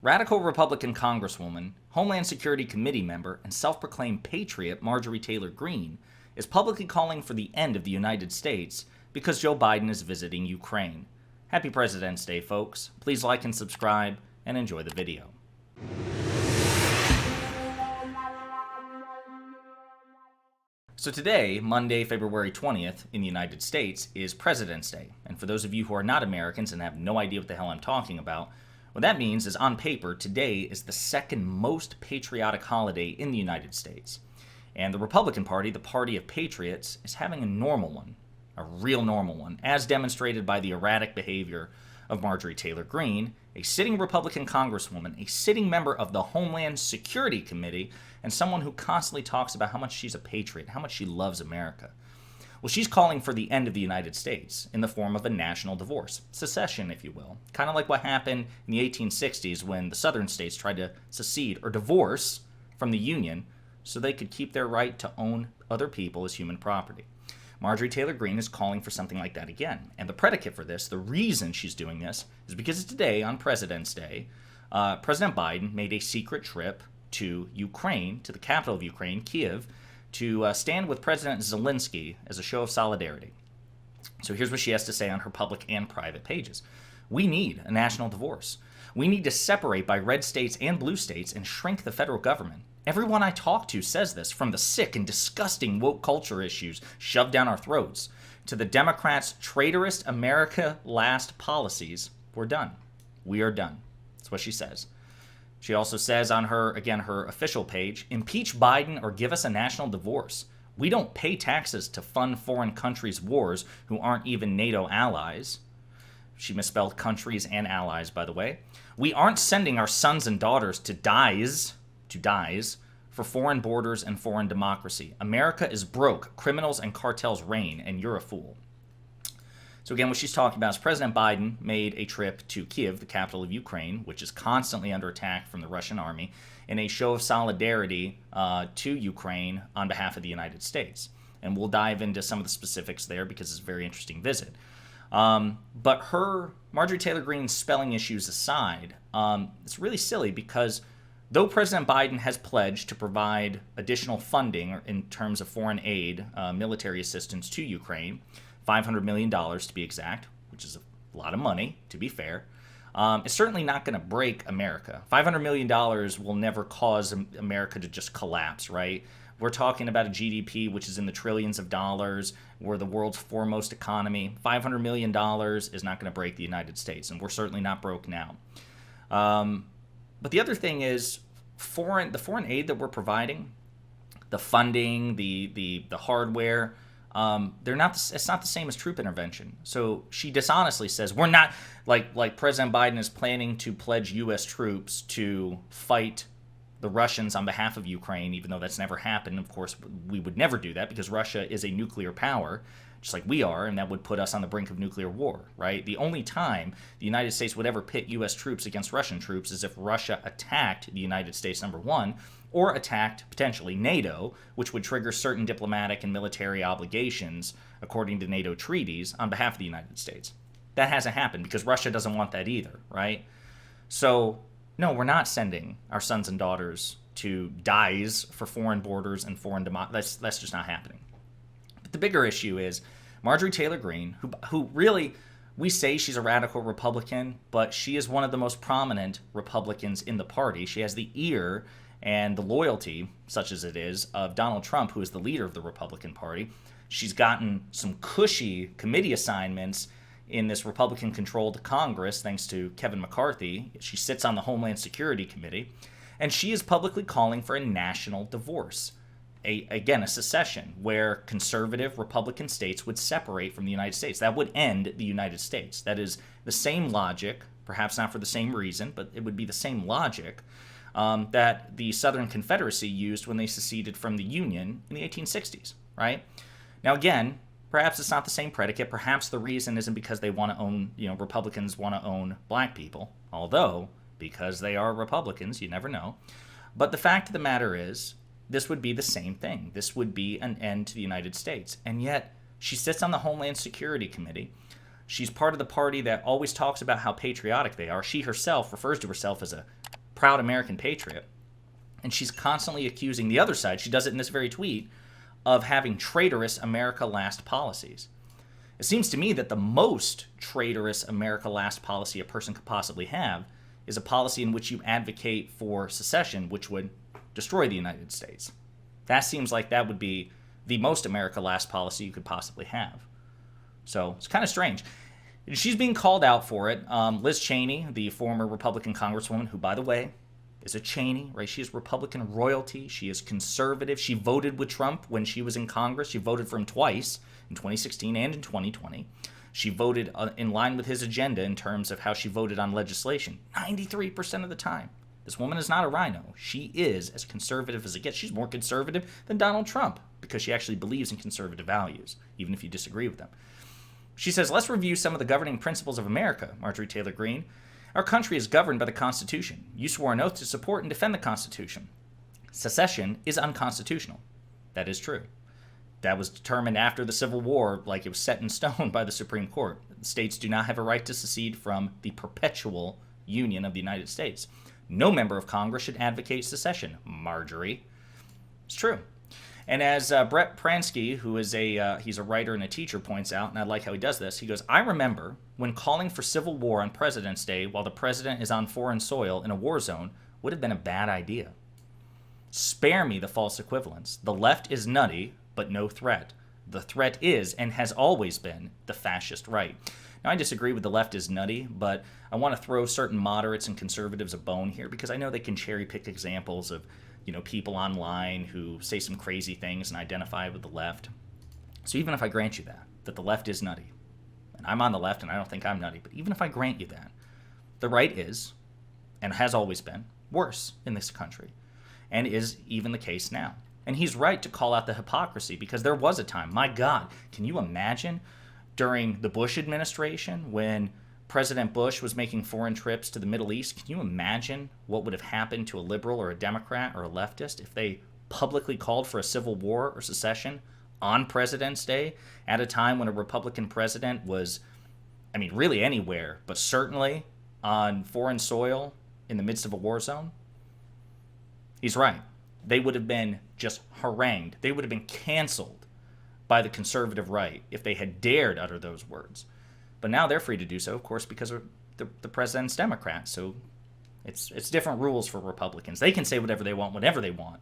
Radical Republican Congresswoman, Homeland Security Committee member, and self-proclaimed patriot Marjorie Taylor Greene is publicly calling for the end of the United States because Joe Biden is visiting Ukraine. Happy President's Day, folks. Please like and subscribe, and enjoy the video. So today, Monday, February 20th, in the United States, is President's Day. And for those of you who are not Americans and have no idea what the hell I'm talking about, what that means is, on paper, today is the second most patriotic holiday in the United States. And the Republican Party, the party of patriots, is having a normal one, a real normal one, as demonstrated by the erratic behavior of Marjorie Taylor Greene, a sitting Republican congresswoman, a sitting member of the Homeland Security Committee, and someone who constantly talks about how much she's a patriot, how much she loves America. Well, she's calling for the end of the United States in the form of a national divorce, secession, if you will. Kind of like what happened in the 1860s when the southern states tried to secede or divorce from the Union so they could keep their right to own other people as human property. Marjorie Taylor Greene is calling for something like that again. And the predicate for this, the reason she's doing this, is because today, on President's Day, President Biden made a secret trip to Ukraine, to the capital of Ukraine, Kiev, to stand with President Zelensky as a show of solidarity. So here's what she has to say on her public and private pages. We need a national divorce. We need to separate by red states and blue states and shrink the federal government. Everyone I talk to says this, from the sick and disgusting woke culture issues shoved down our throats to the Democrats' traitorous America last policies. We're done. We are done. That's what she says. She also says on her official page, impeach Biden or give us a national divorce. We don't pay taxes to fund foreign countries' wars who aren't even NATO allies. She misspelled countries and allies, by the way. We aren't sending our sons and daughters to dies for foreign borders and foreign democracy. America is broke. Criminals and cartels reign, and you're a fool. So again, what she's talking about is President Biden made a trip to Kiev, the capital of Ukraine, which is constantly under attack from the Russian army, in a show of solidarity to Ukraine on behalf of the United States. And we'll dive into some of the specifics there because it's a very interesting visit. But Marjorie Taylor Greene's spelling issues aside, it's really silly because though President Biden has pledged to provide additional funding in terms of foreign aid, military assistance to Ukraine, $500 million to be exact, which is a lot of money, to be fair. It's certainly not going to break America. $500 million will never cause America to just collapse, right? We're talking about a GDP which is in the trillions of dollars. We're the world's foremost economy. $500 million is not going to break the United States, and we're certainly not broke now. But the other thing is, the foreign aid that we're providing, the funding, the hardware, it's not the same as troop intervention. So she dishonestly says we're not, like President Biden is planning to pledge U.S. troops to fight the Russians on behalf of Ukraine, even though that's never happened. Of course, we would never do that because Russia is a nuclear power, just like we are, and that would put us on the brink of nuclear war, right? The only time the United States would ever pit U.S. troops against Russian troops is if Russia attacked the United States, number one, or attacked, potentially, NATO, which would trigger certain diplomatic and military obligations, according to NATO treaties, on behalf of the United States. That hasn't happened because Russia doesn't want that either, right? So, no, we're not sending our sons and daughters to dies for foreign borders and foreign democracy. That's just not happening. But the bigger issue is Marjorie Taylor Greene, who really, we say she's a radical Republican, but she is one of the most prominent Republicans in the party. She has the ear and the loyalty, such as it is, of Donald Trump, who is the leader of the Republican Party. She's gotten some cushy committee assignments in this Republican-controlled Congress, thanks to Kevin McCarthy. She sits on the Homeland Security Committee, and she is publicly calling for a national divorce. A secession, where conservative Republican states would separate from the United States. That would end the United States. That is the same logic, perhaps not for the same reason, but it would be the same logic that the Southern Confederacy used when they seceded from the Union in the 1860s, right? Now, again, perhaps it's not the same predicate. Perhaps the reason isn't because they want to own, Republicans want to own black people, although, because they are Republicans, you never know. But the fact of the matter is, this would be the same thing. This would be an end to the United States. And yet, she sits on the Homeland Security Committee. She's part of the party that always talks about how patriotic they are. She herself refers to herself as a proud American patriot. And she's constantly accusing the other side, she does it in this very tweet, of having traitorous America Last policies. It seems to me that the most traitorous America Last policy a person could possibly have is a policy in which you advocate for secession, which would destroy the United States. That seems like that would be the most America Last policy you could possibly have. So it's kind of strange. She's being called out for it. Liz Cheney, the former Republican congresswoman, who, by the way, is a Cheney, right? She is Republican royalty. She is conservative. She voted with Trump when she was in Congress. She voted for him twice, in 2016 and in 2020. She voted in line with his agenda in terms of how she voted on legislation 93% of the time. This woman is not a rhino. She is as conservative as it gets. She's more conservative than Donald Trump because she actually believes in conservative values, even if you disagree with them. She says, let's review some of the governing principles of America, Marjorie Taylor Greene. Our country is governed by the Constitution. You swore an oath to support and defend the Constitution. Secession is unconstitutional. That is true. That was determined after the Civil War, like it was set in stone by the Supreme Court. States do not have a right to secede from the perpetual union of the United States. No member of Congress should advocate secession, Marjorie. It's true. And as Brett Pransky, who is he's a writer and a teacher, points out, and I like how he does this, he goes, I remember when calling for civil war on President's Day while the president is on foreign soil in a war zone would have been a bad idea. Spare me the false equivalence. The left is nutty, but no threat. The threat is, and has always been, the fascist right. Now, I disagree with the left is nutty, but I want to throw certain moderates and conservatives a bone here because I know they can cherry pick examples of people online who say some crazy things and identify with the left. So even if I grant you that the left is nutty, and I'm on the left and I don't think I'm nutty, but even if I grant you that, the right is, and has always been, worse in this country, and is even the case now. And he's right to call out the hypocrisy because there was a time, my God, can you imagine during the Bush administration when President Bush was making foreign trips to the Middle East? Can you imagine what would have happened to a liberal or a Democrat or a leftist if they publicly called for a civil war or secession on President's Day at a time when a Republican president was, really anywhere, but certainly on foreign soil in the midst of a war zone? He's right. They would have been just harangued. They would have been canceled by the conservative right if they had dared utter those words. But now they're free to do so, of course, because of the president's Democrats. So it's different rules for Republicans. They can say whatever they want, whenever they want,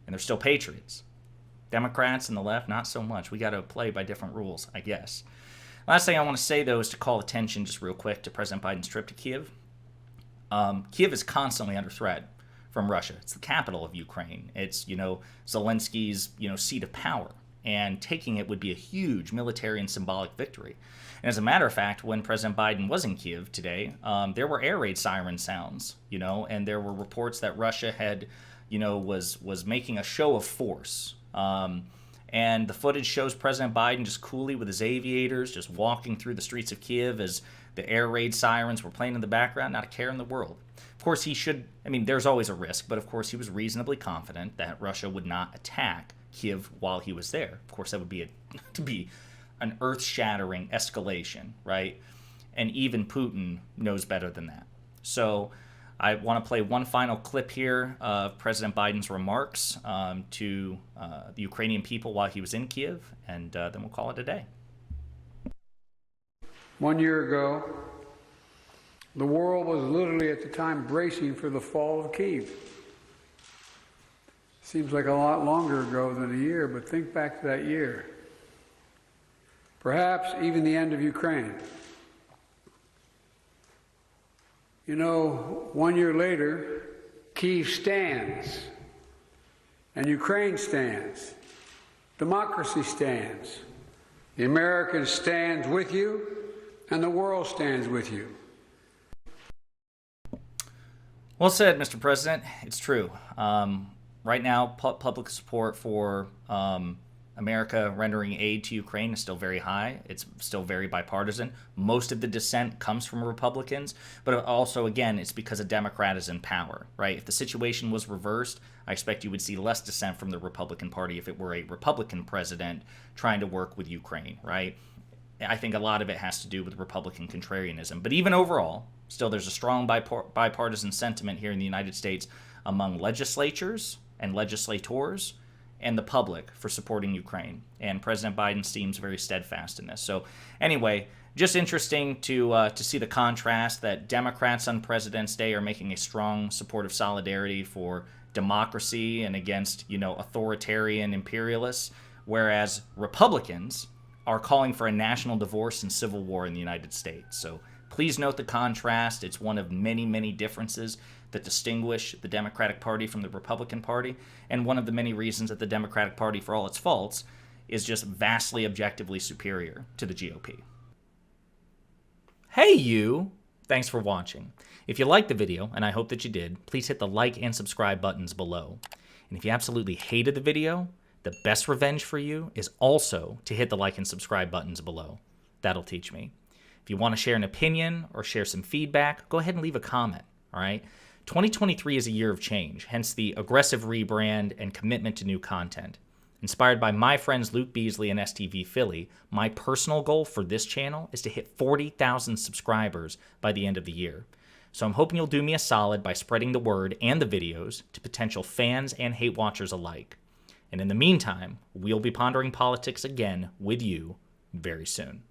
and they're still patriots. Democrats and the left, not so much. We got to play by different rules, I guess. Last thing I want to say, though, is to call attention just real quick to President Biden's trip to Kiev. Kiev is constantly under threat from Russia. It's the capital of Ukraine. It's, Zelensky's, seat of power. And taking it would be a huge military and symbolic victory. And as a matter of fact, when President Biden was in Kiev today, there were air raid siren sounds, and there were reports that Russia had, was making a show of force. And the footage shows President Biden just coolly with his aviators, just walking through the streets of Kiev as the air raid sirens were playing in the background, not a care in the world. Of course, there's always a risk, but of course he was reasonably confident that Russia would not attack Kiev while he was there. Of course, that would be an earth-shattering escalation, right? And even Putin knows better than that. So I want to play one final clip here of President Biden's remarks to the Ukrainian people while he was in Kiev, and then we'll call it a day. 1 year ago, the world was literally at the time bracing for the fall of Kiev. Seems like a lot longer ago than a year, but think back to that year. Perhaps even the end of Ukraine. 1 year later, Kiev stands, and Ukraine stands. Democracy stands. The Americans stand with you, and the world stands with you. Well said, Mr. President. It's true. Right now, public support for America rendering aid to Ukraine is still very high. It's still very bipartisan. Most of the dissent comes from Republicans, but also, again, it's because a Democrat is in power, right? If the situation was reversed, I expect you would see less dissent from the Republican Party if it were a Republican president trying to work with Ukraine, right? I think a lot of it has to do with Republican contrarianism. But even overall, still there's a strong bipartisan sentiment here in the United States among legislatures and legislators and the public for supporting Ukraine. And President Biden seems very steadfast in this. So anyway, just interesting to see the contrast that Democrats on President's Day are making a strong support of solidarity for democracy and against, authoritarian imperialists, whereas Republicans are calling for a national divorce and civil war in the United States. So please note the contrast. It's one of many, many differences that distinguish the Democratic Party from the Republican Party, and one of the many reasons that the Democratic Party, for all its faults, is just vastly objectively superior to the GOP. Hey you! Thanks for watching. If you liked the video, and I hope that you did, please hit the like and subscribe buttons below. And if you absolutely hated the video, the best revenge for you is also to hit the like and subscribe buttons below. That'll teach me. If you want to share an opinion or share some feedback, go ahead and leave a comment, all right? 2023 is a year of change, hence the aggressive rebrand and commitment to new content. Inspired by my friends Luke Beasley and STV Philly, my personal goal for this channel is to hit 40,000 subscribers by the end of the year. So I'm hoping you'll do me a solid by spreading the word and the videos to potential fans and hate watchers alike. And in the meantime, we'll be pondering politics again with you very soon.